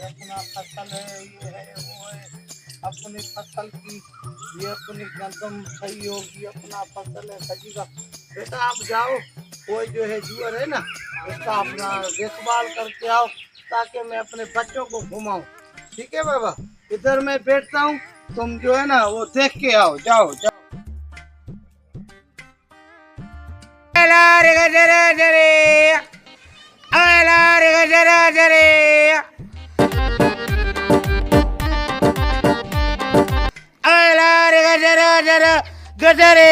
अपना फसल है, ये है वो है, अपनी फसल की ये अपनी गंदम सही होगी, अपना फसल है सजीगा। बेटा आप जाओ, वो जो है जुअर है ना उसका अपना देखभाल करके आओ ताकि मैं अपने बच्चों को घुमाऊं। ठीक है बाबा, इधर मैं बैठता हूँ, तुम जो है ना वो देख के आओ। जाओ जाओ। गजरे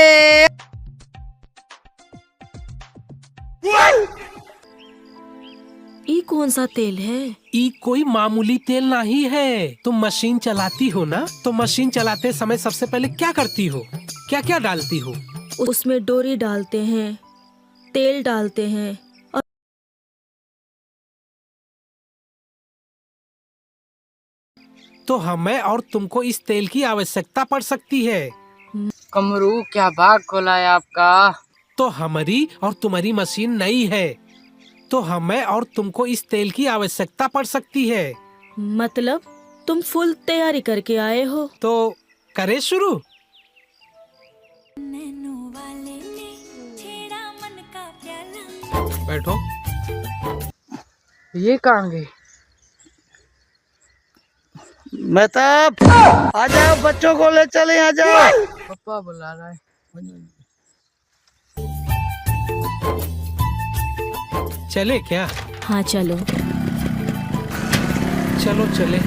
ये कौन सा तेल है? ये कोई मामूली तेल नहीं है। तुम मशीन चलाती हो ना, तो मशीन चलाते समय सबसे पहले क्या करती हो? क्या क्या डालती हो? उसमें डोरी डालते हैं, तेल डालते हैं और तो हमें और तुमको इस तेल की आवश्यकता पड़ सकती है। कमरू क्या भाग खोला है आपका? तो हमारी और तुम्हारी मशीन नई है, तो हमें और तुमको इस तेल की आवश्यकता पड़ सकती है। मतलब तुम फुल तैयारी करके आए हो? तो करे शुरू। बैठो। ये कहाँ गई? मेहताब आ जाओ, बच्चों को ले चले, आ जाओ, पापा बुला रहा है। चले क्या? हाँ चलो। चलो चले।